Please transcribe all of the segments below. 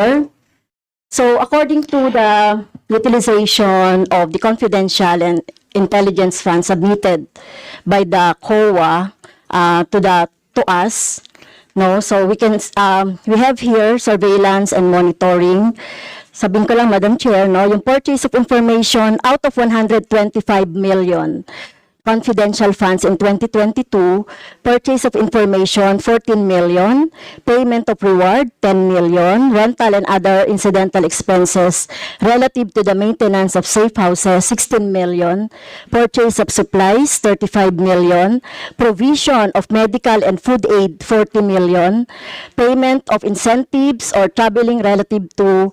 Chair. So according to the utilization of the confidential and intelligence funds submitted by the COA to us, no, so we have here surveillance and monitoring. Sabihin ko lang, Madam Chair, no, yung purchase of information out of 125 million confidential funds in 2022, purchase of information 14 million, payment of reward 10 million, rental and other incidental expenses relative to the maintenance of safe houses 16 million, purchase of supplies 35 million, provision of medical and food aid 40 million, payment of incentives or traveling relative to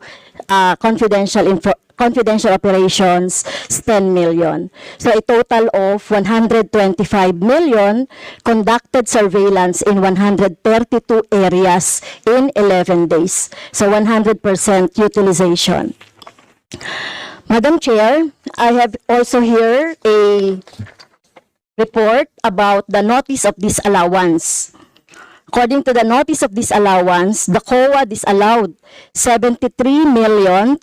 confidential operations, 10 million. So a total of 125 million conducted surveillance in 132 areas in 11 days. So 100% utilization. Madam Chair, I have also here a report about the notice of disallowance. According to the notice of disallowance, the COA disallowed 73,287,000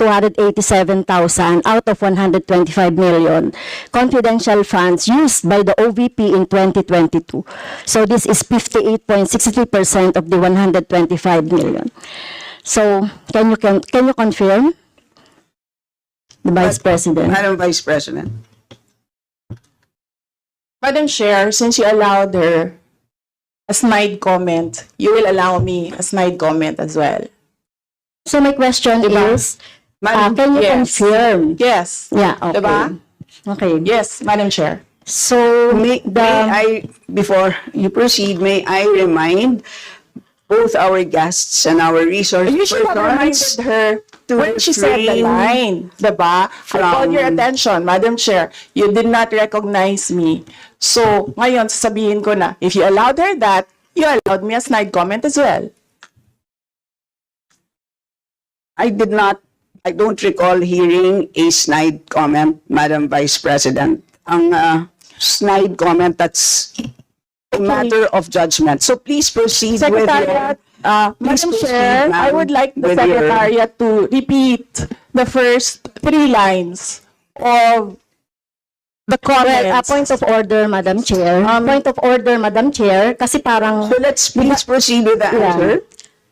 out of 125 million confidential funds used by the OVP in 2022. So this is 58.63% of the 125 million. So can you confirm, the Vice President? Madam Vice President. Madam Chair, since you allowed her a snide comment, you will allow me a snide comment as well. So my question is, Madam, can you yes. confirm? Yes. Yeah, okay. Diba? Okay. Yes, Madam Chair. So Before you proceed, may I remind both our guests and our resource You should have reminded persons her when she said the refrain line, diba? I called your attention, Madam Chair. You did not recognize me. So, ngayon, sasabihin ko na, if you allowed her that, you allowed me a snide comment as well. I don't recall hearing a snide comment, Madam Vice President. Ang snide comment, that's a matter of judgment. So please proceed Secretariat, Madam Chair, I would like the Secretariat to repeat the first 3 lines of the comments. Well, point of order, Madam Chair. Point of order, Madam Chair, kasi parang... So let's please proceed with the answer.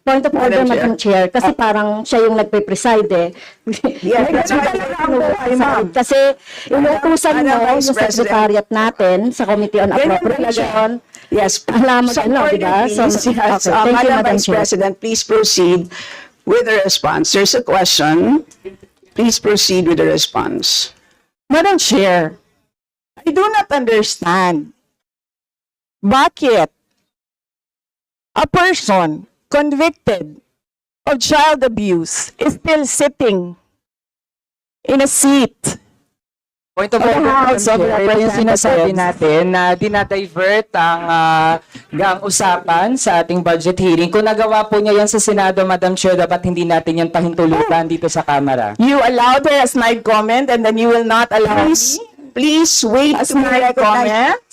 Point of order, Madam Madam Chair, kasi parang siya yung nagpe-preside eh. Yes, that's right. Kasi inutusan Madam mo Vice yung President. secretariat natin sa Committee on Appropriation. Yes. Alam mo, So, ano, order, diba? So, please. okay, Yes, thank you, Madam Madam Vice Chair. President, please proceed with the response. There's a question. Please proceed with the response. Madam Chair, I do not understand bakit a person convicted of child abuse is still sitting in a seat. Point of Of the order, House of Madam Chair. Ito yung sinasabi Representatives. natin na dinadivert ang usapan sa ating budget hearing. Kung nagawa po niya yan sa Senado, Madam Chair, dapat hindi natin yan pahintulutan dito sa Kamara. You allowed her a snide comment and then you will not allow Please wait a to be snide recognized. comment?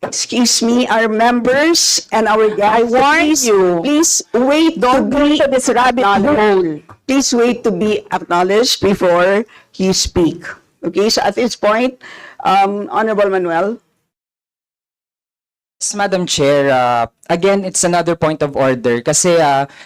Excuse me, our members and our guests. I warn you. Please wait Don't to go be into this rabbit hole. Please wait to be acknowledged before you speak. Okay, so at this point, Honorable Manuel. Yes, Madam Chair, again, it's another point of order kasi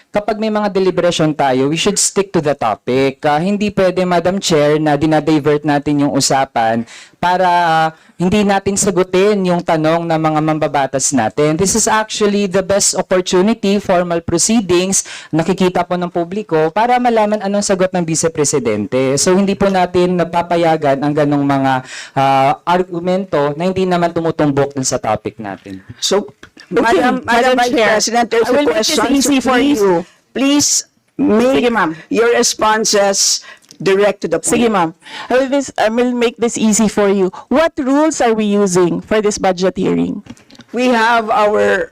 kapag may mga deliberation tayo, we should stick to the topic. Hindi pwede, Madam Chair, na dinadivert natin yung usapan para hindi natin sagutin yung tanong ng mga mambabatas natin. This is actually the best opportunity, formal proceedings, nakikita po ng publiko para malaman anong sagot ng Vice Presidente. So hindi po natin napapayagan ang ganong mga argumento na hindi naman tumutumbok dun sa topic natin. So, Madam Vice Chair, President, there's I will a make this question. easy for Please- you. Please make Sige, ma'am. your responses direct to the point. Sige, ma'am. I will make this easy for you. What rules are we using for this budget hearing? We have our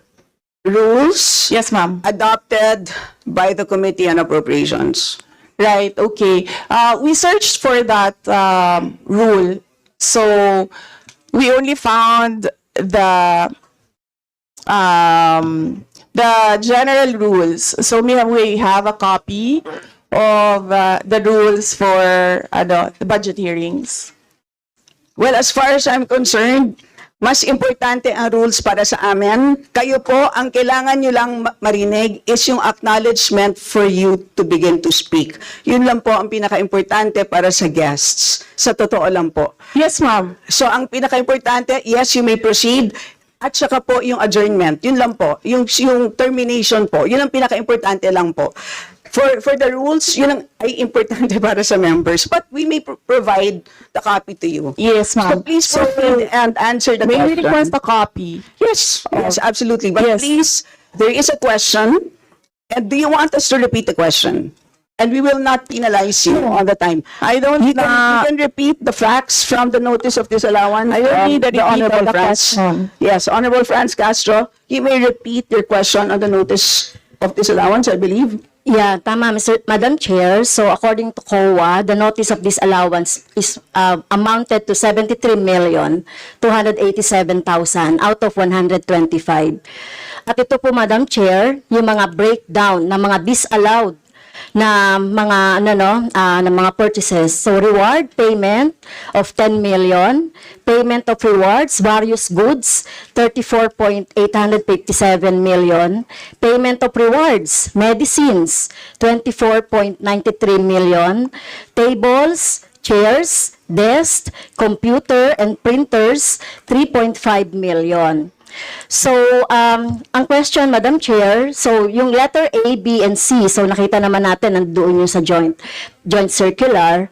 rules Yes, ma'am. adopted by the Committee on Appropriations. Right, okay. We searched for that rule. So, we only found the the general rules. So we have a copy of the rules for the budget hearings. Well, as far as I'm concerned, mas importante ang rules para sa amin. Kayo po, ang kailangan nyo lang marinig is yung acknowledgement for you to begin to speak. Yun lang po ang pinaka-importante para sa guests. Sa totoo lang po. Yes, ma'am. So, ang pinaka-importante, yes, you may proceed. At saka po yung adjournment. Yun lang po. Yung termination po. Yun ang pinaka-importante lang po. For the rules, yun ang ay importante para sa members. But we may provide the copy to you. Yes, So ma'am. please proceed and answer the May we question. request a copy? Yes, yes, absolutely. But Yes. please, there is a question. And do you want us to repeat the question? And we will not penalize you all the time. I don't You can repeat the facts from the notice of disallowance. I don't need the repeat of Honorable the Franz. question. Yes, Honorable Franz Castro, you may repeat your question on the notice of disallowance, I believe. Yeah, tama, Madam Chair. So according to COA, the notice of disallowance is amounted to 73,287,000 out of 125. At ito po, Madam Chair, yung mga breakdown ng mga disallowed na mga na mga purchases. So reward payment of 10 million, payment of rewards, various goods, 34.857 million, payment of rewards, medicines, 24.93 million, tables, chairs, desks, computer and printers, 3.5 million. So, ang question, Madam Chair, so yung letter A, B, and C, so nakita naman natin nandoon yung sa joint circular.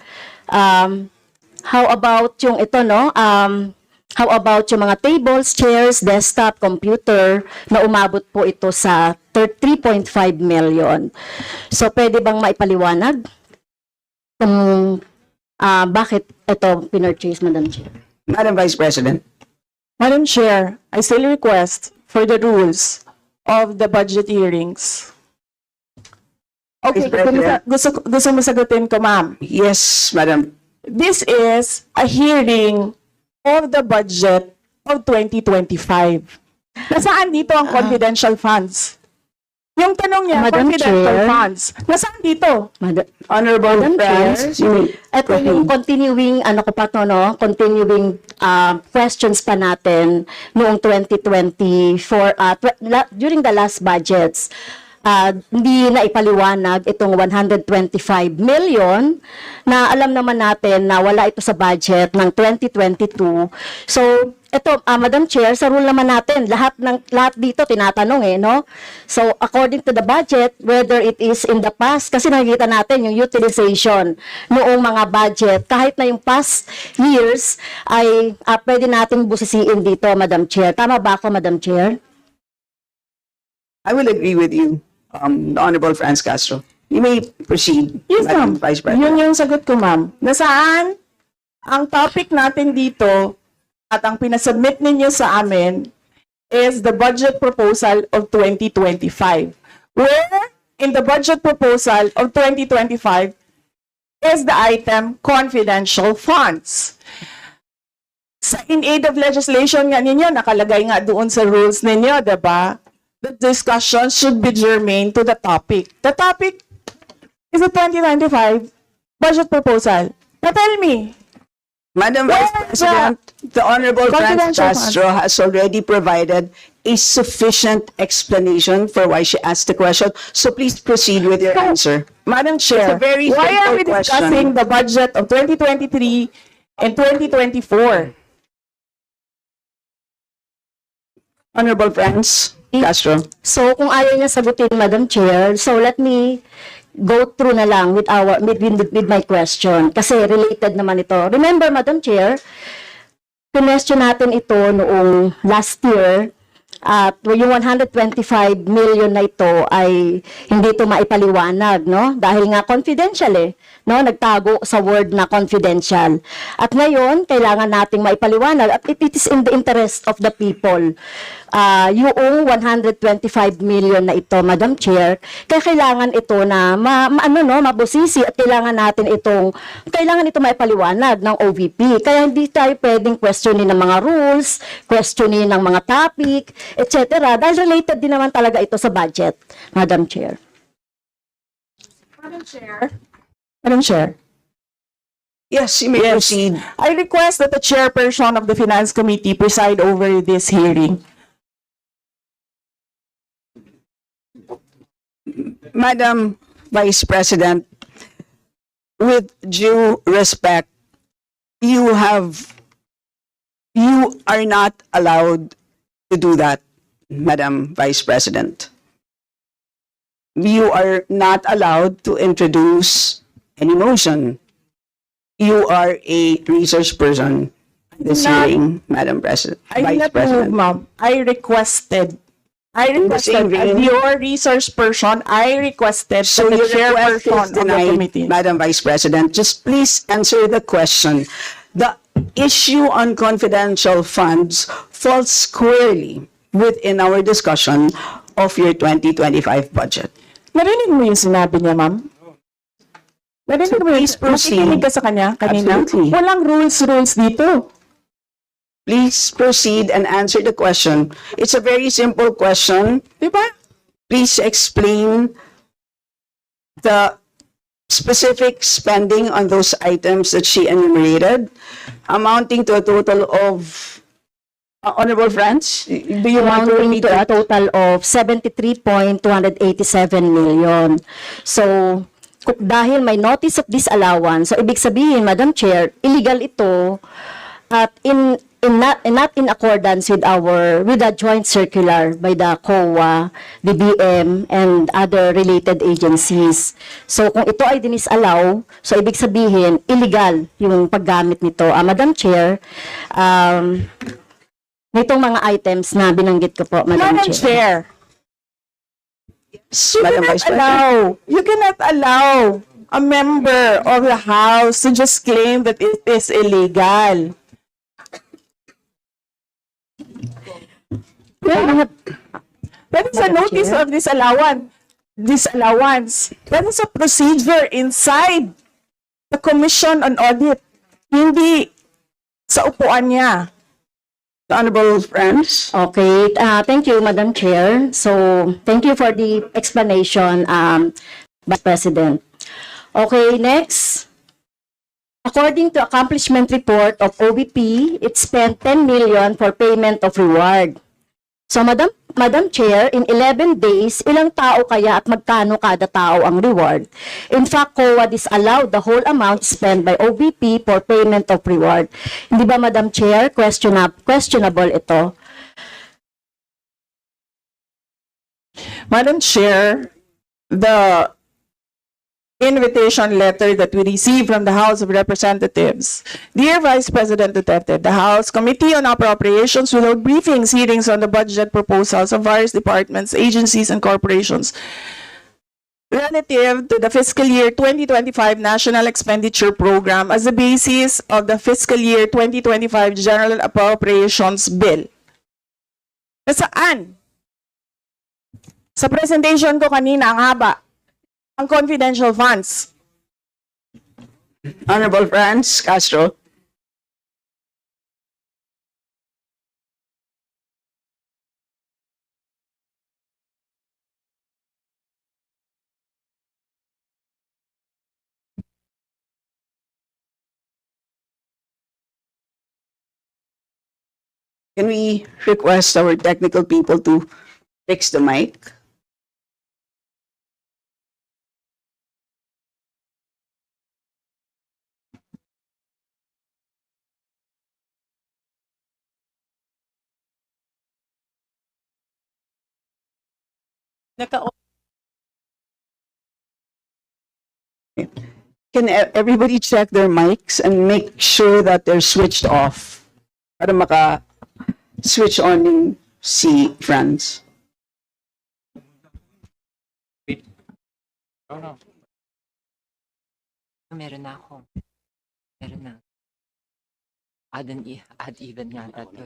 How about yung ito, no? How about yung mga tables, chairs, desktop, computer, na umabot po ito sa 3.5 million. So, pwede bang maipaliwanag kung bakit ito pinurchase, Madam Chair? Madam Vice President. Madam Chair, I still request for the rules of the budget hearings. Okay, Vice President. gusto mo sagutin ko, ma'am. Yes, Madam. This is a hearing of the budget of 2025. Nasaan dito ang confidential funds? Yung tanong niya, Madam confidential Chair. funds. Nasaan dito? Honorable Madam Franz, Chair, you may ito yung proceed. continuing, continuing questions pa natin noong 2024, during the last budgets. Hindi na ipaliwanag itong 125 million na alam naman natin na wala ito sa budget ng 2022. So, ito, Madam Chair, sa rule naman natin, lahat dito tinatanong no? So, according to the budget, whether it is in the past, kasi nakikita natin yung utilization noong mga budget, kahit na yung past years, ay pwede nating busisiin dito, Madam Chair. Tama ba ako, Madam Chair? I will agree with you, the Honorable Franz Castro. You may proceed, Yes, Madam ma'am. Vice President. Yun yung sagot ko, ma'am. Nasaan ang topic natin dito at ang pinasubmit ninyo sa amin is the budget proposal of 2025. Where in the budget proposal of 2025 is the item confidential funds. In aid of legislation nga ninyo, nakalagay nga doon sa rules ninyo, diba? The discussion should be germane to the topic. The topic is the 2025 budget proposal. Now tell me, Madam Where Vice President, the Honorable Franz confidential Castro has already provided a sufficient explanation for why she asked the question. So please proceed with your answer. Madam Chair, It's a very why are we simple discussing question. the budget of 2023 and 2024? Honorable Franz Castro. So, kung ayaw niya sagutin, Madam Chair, so let me go through na lang with my question. Kasi related naman ito. Remember, Madam Chair, question natin ito noong last year, at yung 125 million na ito ay hindi ito maipaliwanag, no? Dahil nga confidential no? Nagtago sa word na confidential. At ngayon, kailangan nating maipaliwanag at it is in the interest of the people. Yung 125 million na ito, Madam Chair, kaya kailangan ito na mabusisi at kailangan ito maipaliwanag ng OVP. Kaya hindi tayo pwedeng questionin ng mga rules, questionin ng mga topic, etc. Dahil related din naman talaga ito sa budget, Madam Chair. Madam Chair. Madam Chair. Yes, you may proceed. I request that the chairperson of the Finance Committee preside over this hearing. Madam Vice President, with due respect, you are not allowed to do that, Madam Vice President. You are not allowed to introduce any motion. You are a research person in this Not- hearing, Madam President, I did Vice not move, President. ma'am. I requested, the same as vein- your research person, I requested So that the your request chairperson is of the denied, committee. Madam Vice President. Just please answer the question. The issue on confidential funds falls squarely within our discussion of your 2025 budget. Narinig mo yung sinabi niya, ma'am? Narinig mo yung, please proceed. nakikinig ka sa kanya kanina? Absolutely. Walang rules dito. Please proceed and answer the question. It's a very simple question. Di ba? Please explain the specific spending on those items that she enumerated, amounting to a total of, Honorable Friends, do you want to Amounting repeat to a that? total of 73.287 million. So, dahil may notice of disallowance, so ibig sabihin, Madam Chair, illegal ito at not in accordance with the joint circular by the COA, DBM, and other related agencies. So, kung ito ay dinisallow, so ibig sabihin, illegal yung paggamit nito. Madam Chair, nitong mga items na binanggit ko po, Madam Madam Chair. Chair, Madam Vice President. you cannot allow a member of the House to just claim that it is illegal. That is a Madam notice Chair. of disallowance. That is a procedure inside the Commission on Audit. Hindi sa upuan niya. Honorable Friends. Okay, thank you, Madam Chair. So, thank you for the explanation, Vice President. Okay, next. According to accomplishment report of OVP, it spent 10 million for payment of reward. So, Madam Chair, in 11 days, ilang tao kaya at magkano kada tao ang reward? In fact, COA disallowed the whole amount spent by OVP for payment of reward. Hindi ba, Madam Chair, questionable ito? Madam Chair, the invitation letter that we received from the House of Representatives. Dear Vice President Duterte, the House Committee on Appropriations will hold briefings, hearings on the budget proposals of various departments, agencies, and corporations relative to the fiscal year 2025 National Expenditure Program as the basis of the fiscal year 2025 General Appropriations Bill. Nasaan? Sa presentation ko kanina, ang haba. Ang confidential funds. Honorable Friends Castro. Can we request our technical people to fix the mic? Can everybody check their mics and make sure that they're switched off para maka-switch on yung si Franz? Meron na ako. Meron na. Add even yata to.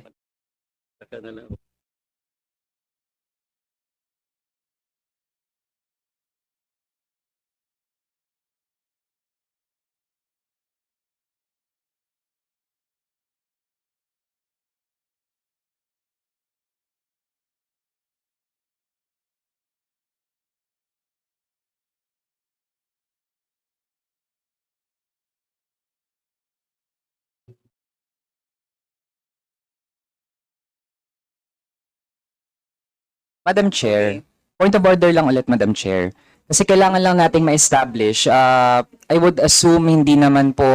Madam Chair, point of order lang ulit, Madam Chair. Kasi kailangan lang nating ma-establish. I would assume hindi naman po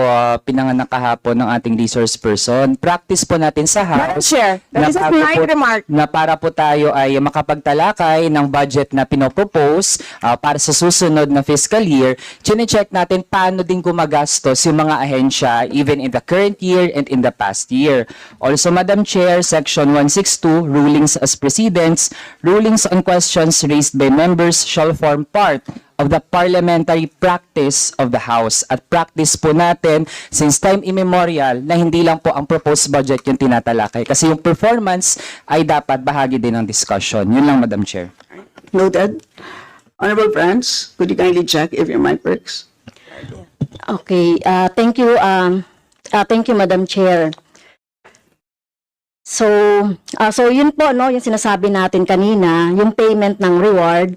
pinanganak kahapon ng ating resource person. Practice po natin sa Madam House Chair, that is a bago slight po- remark. na para po tayo ay makapagtalakay ng budget na pinopropose para sa susunod na fiscal year, chine-check natin paano din gumagastos yung mga ahensya even in the current year and in the past year. Also, Madam Chair, Section 162, Rulings as Precedents, rulings on questions raised by members shall form part of the parliamentary practice of the House. At practice po natin since time immemorial na hindi lang po ang proposed budget yung tinatalakay. Kasi yung performance ay dapat bahagi din ng discussion. Yun lang, Madam Chair. Noted. Honorable friends, could you kindly check if your mic works? Okay, thank you, Madam Chair. So, so yun po, no, yung sinasabi natin kanina, yung payment ng reward,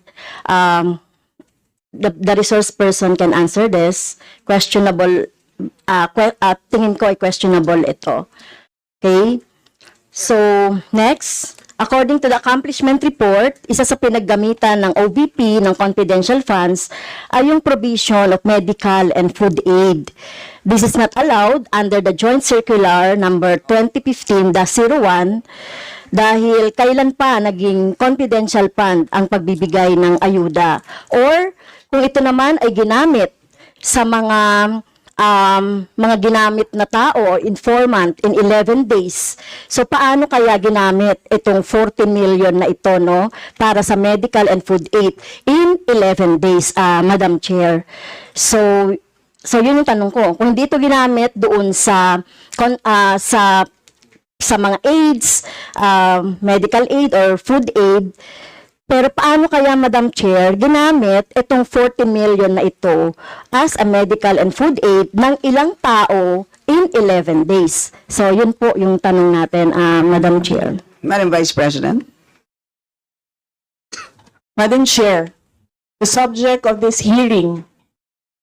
the resource person can answer this. Questionable, tingin ko ay questionable ito. Okay? So, next, according to the accomplishment report, isa sa pinaggamitan ng OVP ng confidential funds ay yung provision of medical and food aid. This is not allowed under the Joint Circular number 2015-01 dahil kailan pa naging confidential fund ang pagbibigay ng ayuda. Or kung ito naman ay ginamit sa mga ginamit na tao o informant in 11 days. So paano kaya ginamit itong 14 million na ito, no, para sa medical and food aid in 11 days, Madam Chair? So yun yung tanong ko. Kung hindi ito ginamit doon sa mga aids, medical aid or food aid, pero paano kaya, Madam Chair, ginamit itong 40 million na ito as a medical and food aid ng ilang tao in 11 days? So, yun po yung tanong natin, Madam Chair. Madam Vice President. Madam Chair, the subject of this hearing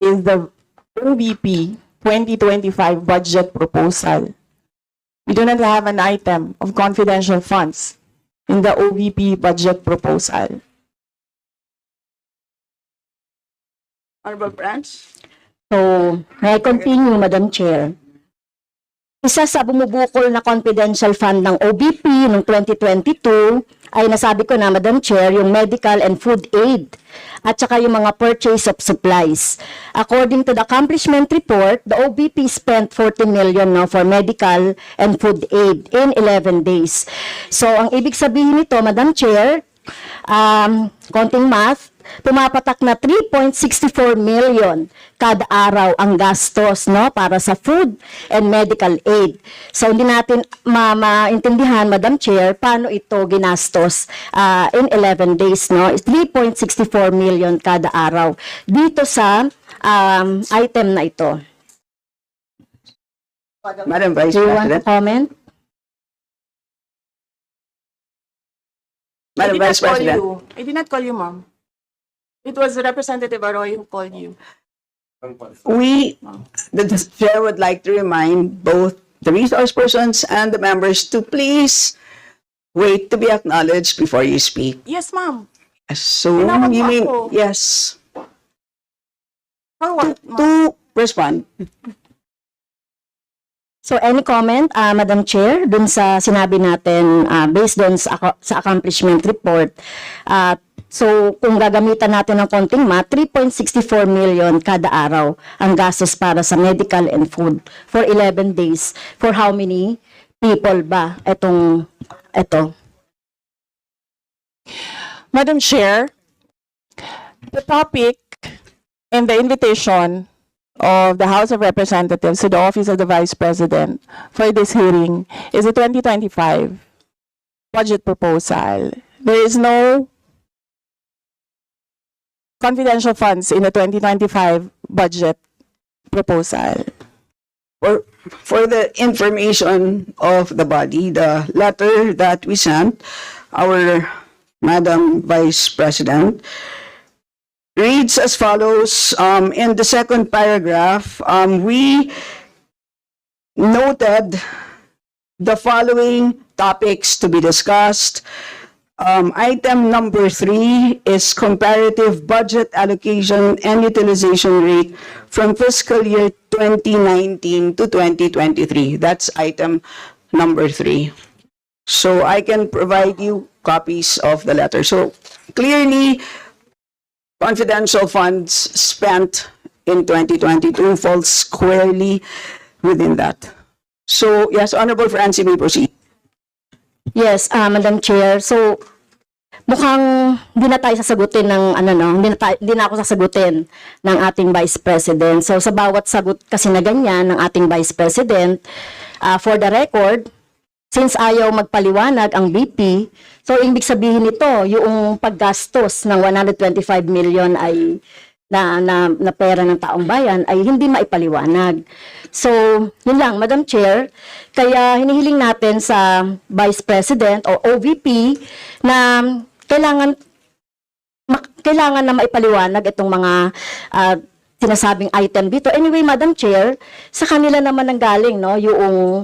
is the OVP 2025 budget proposal. We do not have an item of confidential funds in the OVP budget proposal. Honorable friends. So, may I continue, Madam Chair? Isa sa bumubukol na confidential fund ng OBP noong 2022 ay nasabi ko na, Madam Chair, yung medical and food aid at saka yung mga purchase of supplies. According to the accomplishment report, the OBP spent 40 million now for medical and food aid in 11 days. So, ang ibig sabihin nito, Madam Chair, konting math, pumapatak na 3.64 million kada araw ang gastos, no, para sa food and medical aid. So hindi natin maintindihan, Madam Chair, paano ito ginastos in 11 days, no? 3.64 million kada araw dito sa item na ito. Madam Vice Do you want to President. comment? Madam Vice President. I did not call you, ma'am. It was Representative Arroyo who called you. The chair would like to remind both the resource persons and the members to please wait to be acknowledged before you speak. Yes, ma'am. So, Tinawag you mo mean, ako. yes, For what, ma'am? to respond. So any comment, Madam Chair, dun sa sinabi natin based dun sa accomplishment report? So kung gagamitan natin ng konting math, 3.64 million kada araw ang gastos para sa medical and food for 11 days. For how many people ba ito? Madam Chair, the topic and the invitation of the House of Representatives to the Office of the Vice President for this hearing is the 2025 budget proposal. There is no confidential funds in the 2025 budget proposal. For the information of the body, the letter that we sent, our Madam Vice President, reads as follows. In the second paragraph, we noted the following topics to be discussed. Item number 3 is comparative budget allocation and utilization rate from fiscal year 2019 to 2023. That's item number 3. So I can provide you copies of the letter. So clearly, confidential funds spent in 2022 falls squarely within that. So yes, Honorable Francie, may proceed. Yes, Madam Chair. So, mukhang hindi na tayo sasagutin ng hindi na ako sasagutin ng ating Vice President. So, sa bawat sagot kasi na ganyan ng ating Vice President, for the record, since ayaw magpaliwanag ang VP, so ibig sabihin nito, yung paggastos ng 125 million ay na pera ng taong bayan ay hindi maipaliwanag. So, yun lang, Madam Chair. Kaya hinihiling natin sa Vice President o OVP na kailangan na maipaliwanag itong mga sinasabing item dito. Anyway, Madam Chair, sa kanila naman ang galing, no, yung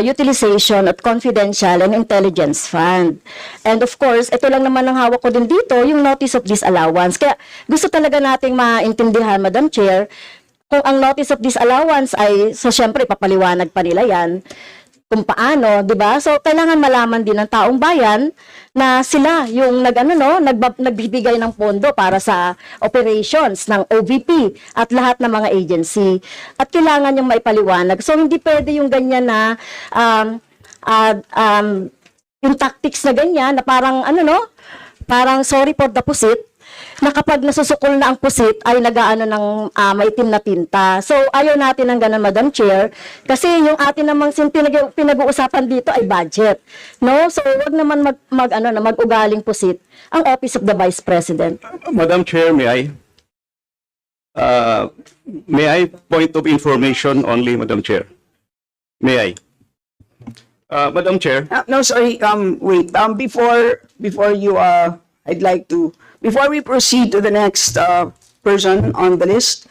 utilization at confidential and intelligence fund. And of course, ito lang naman ang hawak ko din dito, yung notice of disallowance. Kaya gusto talaga nating maintindihan, Madam Chair, kung ang notice of disallowance ay, so syempre, papaliwanag pa nila yan, kung paano, di ba? So, kailangan malaman din ng taong bayan na sila yung nagbibigay ng pondo para sa operations ng OVP at lahat ng mga agency. At kailangan yung maipaliwanag. So, hindi pwede yung ganyan na yung tactics na ganyan na parang parang sorry for the pusit, na kapag nasusukol na ang pusit ay nagaano ng maitim na tinta. So, ayaw natin ng ganun, Madam Chair, kasi yung atin namang pinag-uusapan dito ay budget. No? So, wag naman mag-ugaling pusit ang Office of the Vice President. Madam Chair, may I point of information only, Madam Chair? May I? Madam Chair, No, sorry, wait. Before you, I'd like to, before we proceed to the next person on the list,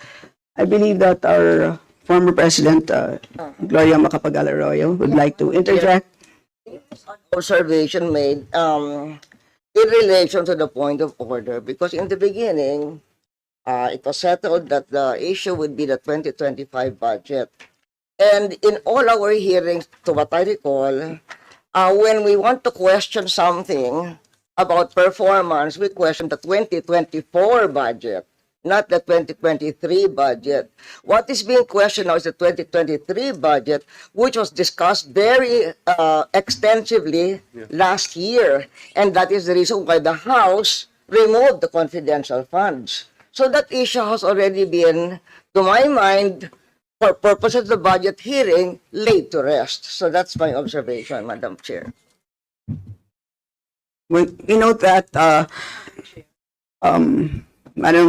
I believe that our former President, Gloria Macapagal-Arroyo, would like to interject. Observation made in relation to the point of order, because in the beginning, it was settled that the issue would be the 2025 budget. And in all our hearings, to what I recall, when we want to question something about performance, we question the 2024 budget, not the 2023 budget. What is being questioned now is the 2023 budget, which was discussed very extensively last year. And that is the reason why the House removed the confidential funds. So that issue has already been, to my mind, for purposes of the budget hearing, laid to rest. So that's my observation, Madam Chair. We note that, Madam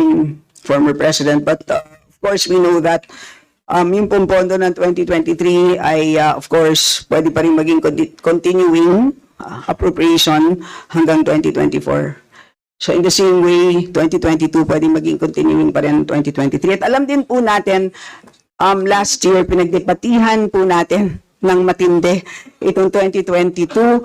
former President, but of course we know that yung pong pondo ng 2023 ay of course pwede pa rin maging continuing appropriation hanggang 2024. So in the same way, 2022 pwede maging continuing pa rin 2023. At alam din po natin, last year pinagdebatihan po natin ng matindi itong 2022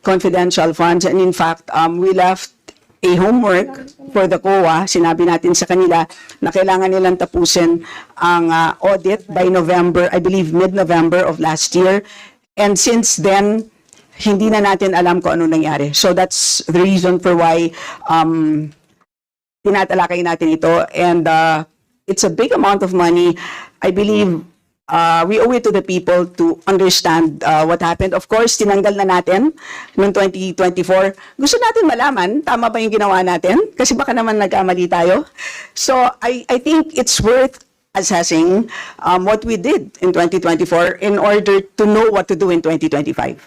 confidential funds, and in fact, we left a homework for the COA. Sinabi natin sa kanila na kailangan nilang tapusin ang audit by November, I believe mid-November of last year. And since then, hindi na natin alam kung ano nangyari. So that's the reason for why tinatalakay natin ito. And it's a big amount of money. I believe we owe it to the people to understand what happened. Of course, tinanggal na natin noong 2024. Gusto natin malaman, tama ba yung ginawa natin? Kasi baka naman nagkamali tayo. So, I think it's worth assessing what we did in 2024 in order to know what to do in 2025.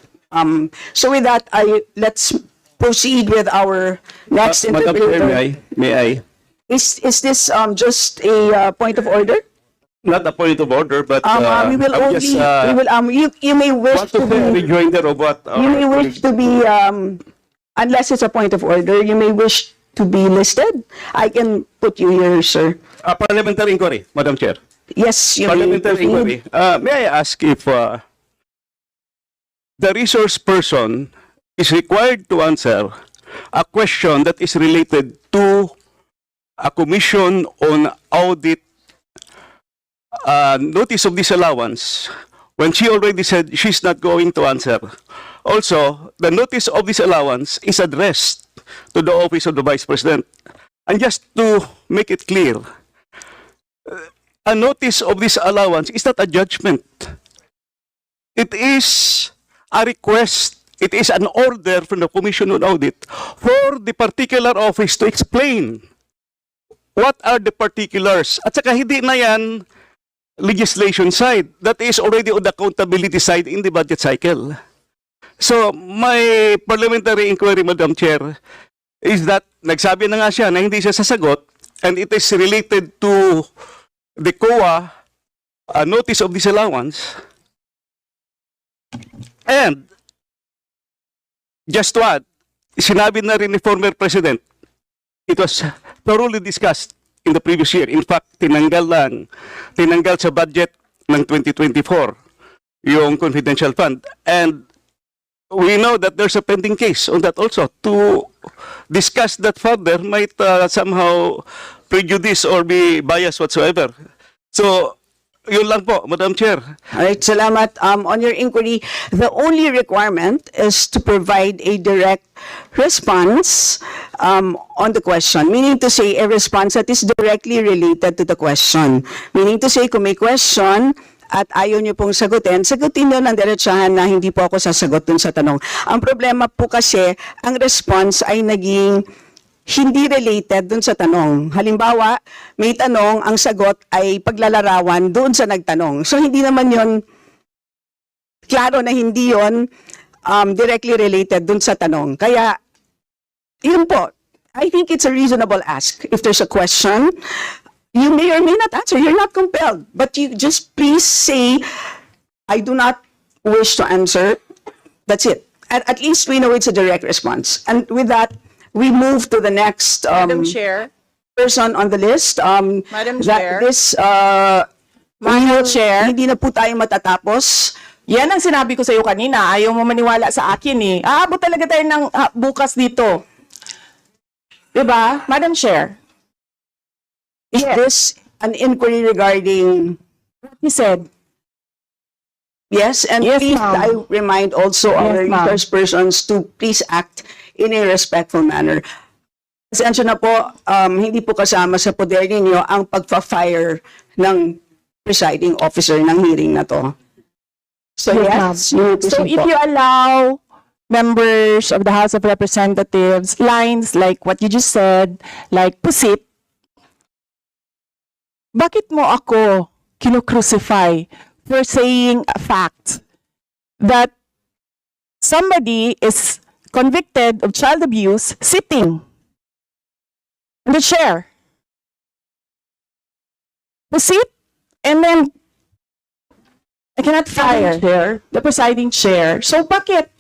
So with that, let's proceed with our next Madam Chair, interpreter. may I? Is this just a point of order? Not a point of order, but We will I'm only, just we will, you may wish want to to be a be, rejoinder of what you may wish to be, unless it's a point of order, you may wish to be listed. I can put you here, sir. parliamentary inquiry, Madam Chair. Yes, you may Parliamentary inquiry. proceed. May I ask if the resource person is required to answer a question that is related to a commission on audit notice of disallowance when she already said she's not going to answer. Also, the notice of disallowance is addressed to the office of the Vice President. And just to make it clear, a notice of disallowance is not a judgment. It is a request. It is an order from the Commission on Audit for the particular office to explain what are the particulars. At saka hindi na yan legislation side. That is already on the accountability side in the budget cycle. So, my parliamentary inquiry, Madam Chair, is that nagsabi na nga siya na hindi siya sasagot and it is related to the COA notice of disallowance. And, just to add, sinabi na rin ni former President, it was thoroughly discussed in the previous year. In fact, tinanggal sa budget ng 2024 yung confidential fund. And we know that there's a pending case on that also. To discuss that further might somehow prejudice or be biased whatsoever. So, yun lang po, Madam Chair. All right, salamat. On your inquiry, the only requirement is to provide a direct response on the question. Meaning to say, a response that is directly related to the question. Meaning to say, kung may question at ayaw niyo pong sagutin niyo ng diretsahan na hindi po ako sasagot dun sa tanong. Ang problema po kasi, ang response ay naging hindi related dun sa tanong. Halimbawa, may tanong, ang sagot ay paglalarawan doon sa nagtanong. So, hindi naman yon klaro na hindi yon directly related dun sa tanong. Kaya, yun po, I think it's a reasonable ask. If there's a question, you may or may not answer. You're not compelled. But you just please say, I do not wish to answer. That's it. At least we know it's a direct response. And with that, we move to the next Madam Chair, person on the list. Madam Chair. Madam Chair. Hindi na po tayo matatapos. yan ang sinabi ko sa iyo kanina. Ayaw mo maniwala sa akin eh. Aabot talaga tayo ng bukas dito. Diba? Madam Chair. Is this an inquiry regarding... He said, Yes, and Yes, please, ma'am. I remind also our Yes, ma'am. resource persons to please act in a respectful manner. Pasensya na po, hindi po kasama sa poder ninyo ang pagpa-fire ng presiding officer ng hearing na to. So yes, you may so proceed if po. you allow members of the House of Representatives lines like what you just said, like pusit, bakit mo ako kinocrucify for saying a fact that somebody is convicted of child abuse sitting in the chair? Pusit, and then I cannot fire the presiding chair. So bakit?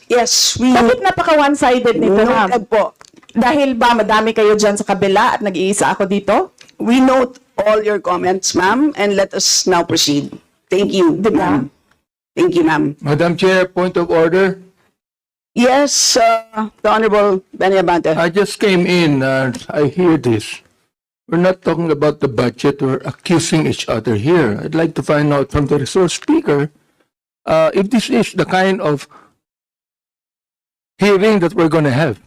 Yes, Bakit napaka one-sided nito, ma'am? noted po. Dahil ba madami kayo dyan sa kabila at nag-iisa ako dito? We note all your comments, ma'am, and let us now proceed. Thank you, ma'am. Thank you, ma'am. Madam Chair, point of order. Yes, the Honorable Benny Abante. I just came in and I hear this. We're not talking about the budget. We're accusing each other here. I'd like to find out from the resource speaker if this is the kind of hearing that we're going to have.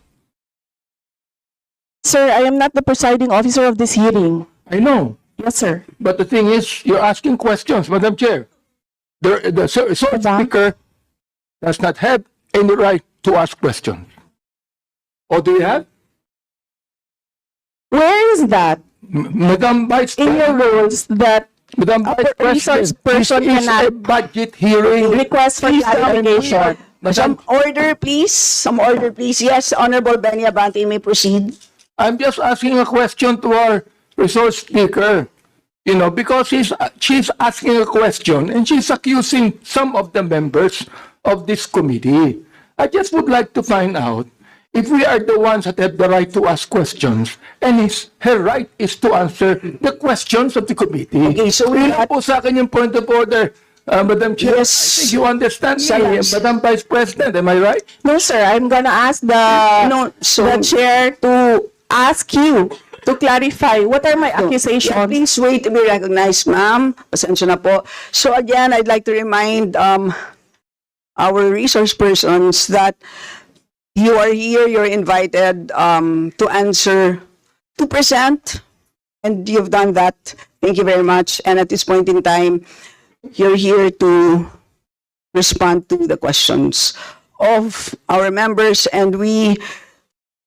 Sir, I am not the presiding officer of this hearing. I know, Yes, sir. but the thing is, you're asking questions, Madam Chair. The resource speaker does not have any right to ask questions. Or do you have? Where is that Madam Vice in your President, rules that Madam a Vice resource President, person this is a cannot budget hearing. request for clarification? Some order, please. Some order, please. Yes, Honorable Benny Abante, you may proceed. I'm just asking a question to our resource speaker, you know, because she's asking a question and she's accusing some of the members of this committee. I just would like to find out if we are the ones that have the right to ask questions and her right is to answer the questions of the committee. Okay, so Yun lang po sa akin yung point of order, Madam Chair, Yes. I think you understand me, Salamat. Madam Vice President, am I right? No, sir. I'm gonna ask No, so- the chair to ask you to clarify what are my accusations. Yeah, please wait to be recognized, ma'am. Pasensya na po. So again, I'd like to remind our resource persons that you are here, you're invited to answer, to present, and you've done that. Thank you very much. And at this point in time, you're here to respond to the questions of our members, and we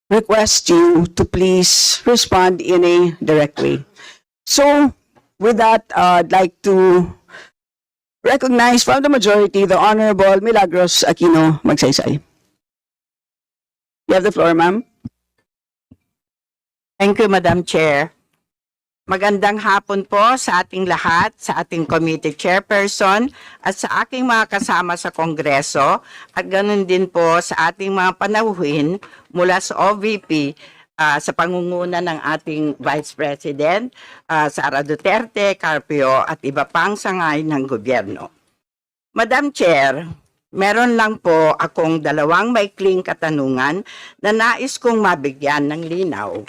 request you to please respond in a direct way. So, with that, I'd like to recognize from the majority the Honorable Milagros Aquino Magsaysay. You have the floor, ma'am. Thank you, Madam Chair. Magandang hapon po sa ating lahat, sa ating committee chairperson at sa aking mga kasama sa Kongreso at ganun din po sa ating mga panauhin mula sa OVP sa pangunguna ng ating Vice President, Sara Duterte, Carpio at iba pang sangay ng gobyerno. Madam Chair, meron lang po akong dalawang maikling katanungan na nais kong mabigyan ng linaw.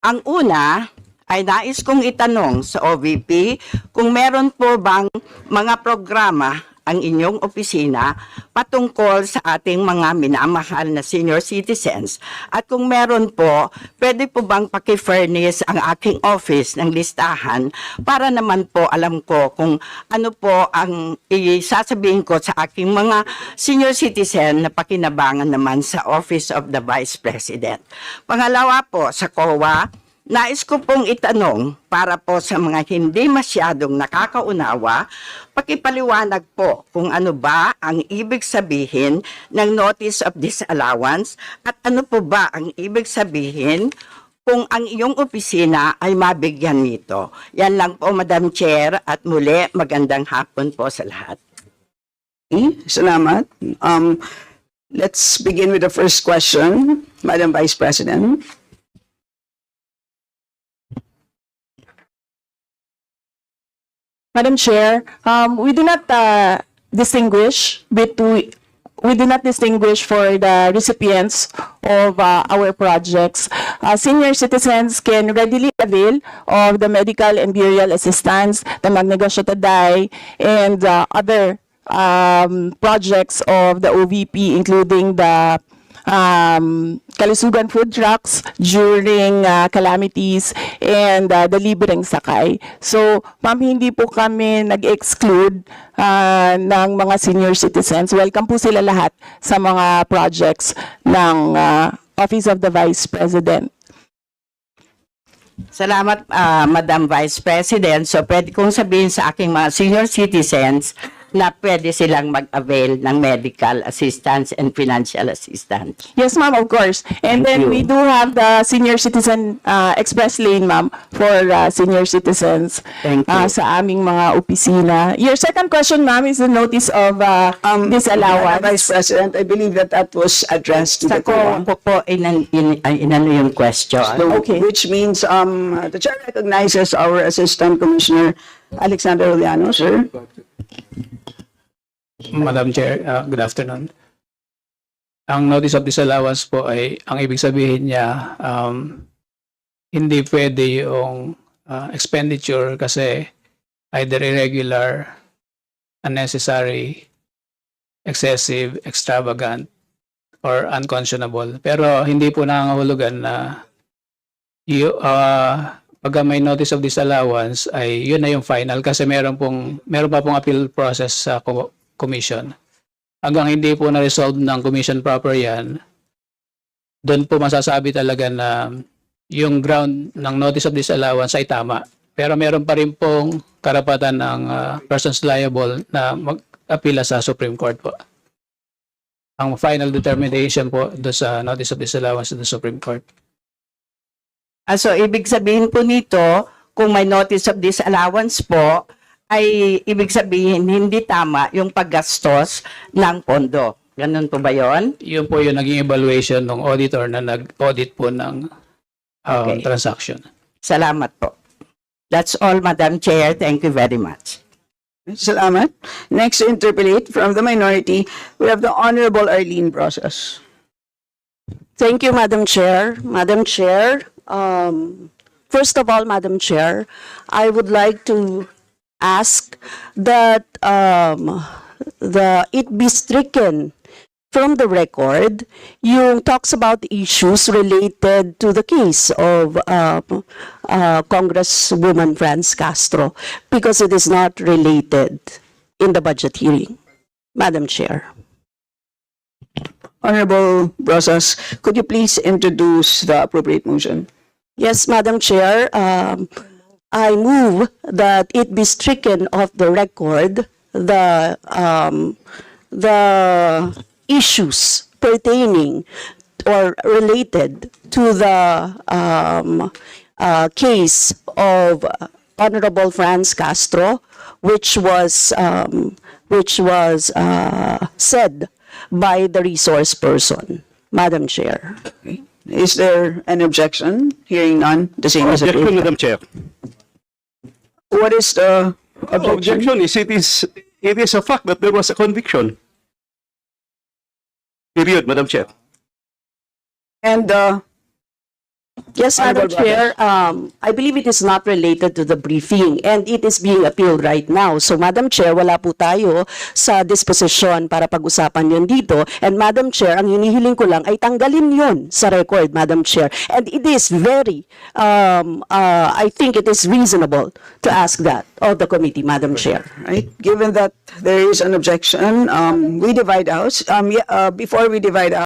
Ang una ay nais kong itanong sa OVP kung meron po bang mga programa ang inyong opisina patungkol sa ating mga minamahal na senior citizens. At kung meron po, pwede po bang paki-furnish ang aking office ng listahan para naman po alam ko kung ano po ang isasabihin ko sa aking mga senior citizen na pakinabangan naman sa Office of the Vice President. Pangalawa po, sa COA, nais ko pong itanong para po sa mga hindi masyadong nakakaunawa, pakipaliwanag po kung ano ba ang ibig sabihin ng Notice of Disallowance at ano po ba ang ibig sabihin kung ang iyong opisina ay mabigyan nito. Yan lang po, Madam Chair, at muli magandang hapon po sa lahat. Okay, salamat. Let's begin with the first question, Madam Vice President. Madam Chair, we do not distinguish for the recipients of our projects. Senior citizens can readily avail of the medical and burial assistance, the magnegosyo taday, and other projects of the OVP, including the kalusugan food trucks during calamities and the libreng sakay. So, ma'am, hindi po kami nag-exclude ng mga senior citizens. Welcome po sila lahat sa mga projects ng Office of the Vice President. Salamat, Madam Vice President. So, pwede kong sabihin sa aking mga senior citizens na pwede silang mag-avail ng medical assistance and financial assistance. Yes, ma'am, of course. And then we do have the senior citizen express lane, ma'am, for senior citizens Thank you. sa aming mga opisina. Your second question, ma'am, is the notice of Madam disallowance. Vice President, I believe that was addressed to Sa the ko COA. po inano yung question. So, Okay. which means the chair recognizes our Assistant Commissioner Alexander Oliano, sir. Madam Chair, good afternoon. Ang notice of disallowance po ay, ang ibig sabihin niya, hindi pwede yung expenditure kasi either irregular, unnecessary, excessive, extravagant, or unconscionable. Pero hindi po nangangahulugan na pagka may notice of disallowance ay yun na yung final kasi meron pa pong appeal process sa commission. Hanggang hindi po na-resolve ng commission proper yan, doon po masasabi talaga na yung ground ng notice of disallowance ay tama. Pero meron pa rin pong karapatan ng persons liable na mag-apila sa Supreme Court po. Ang final determination po doon sa notice of disallowance ng Supreme Court. So, ibig sabihin po nito, kung may notice of disallowance po, ay ibig sabihin hindi tama yung paggastos ng pondo. Ganun po ba yon? Yun po yung naging evaluation ng auditor na nag-audit po ng Okay. transaction. Salamat po. That's all, Madam Chair. Thank you very much. Salamat. Next to interpolate from the minority, we have the Honorable Arlene Process. Thank you, Madam Chair. Madam Chair, first of all, Madam Chair, I would like to ask that it be stricken from the record yung talks about issues related to the case of Congresswoman Franz Castro because it is not related in the budget hearing. Madam Chair. Honorable Process, could you please introduce the appropriate motion? Yes, Madam Chair, I move that it be stricken off the record the issues pertaining or related to the case of Honorable Franz Castro, which was said by the resource person. Madam Chair. Okay. Is there an objection? Hearing none, the same is Objection, approved. Madam Chair. What is the objection? Objection is it is a fact that there was a conviction. Period, Madam Chair. And Yes, Madam Honorable Chair, I believe it is not related to the briefing and it is being appealed right now. So Madam Chair, wala po tayo sa disposisyon para pag-usapan yun dito. And Madam Chair, ang hinihiling ko lang ay tanggalin yun sa record, Madam Chair. And it is very, I think it is reasonable to ask that of the committee, Madam Chair. right? Given that there is an objection, we divide house. Before we divide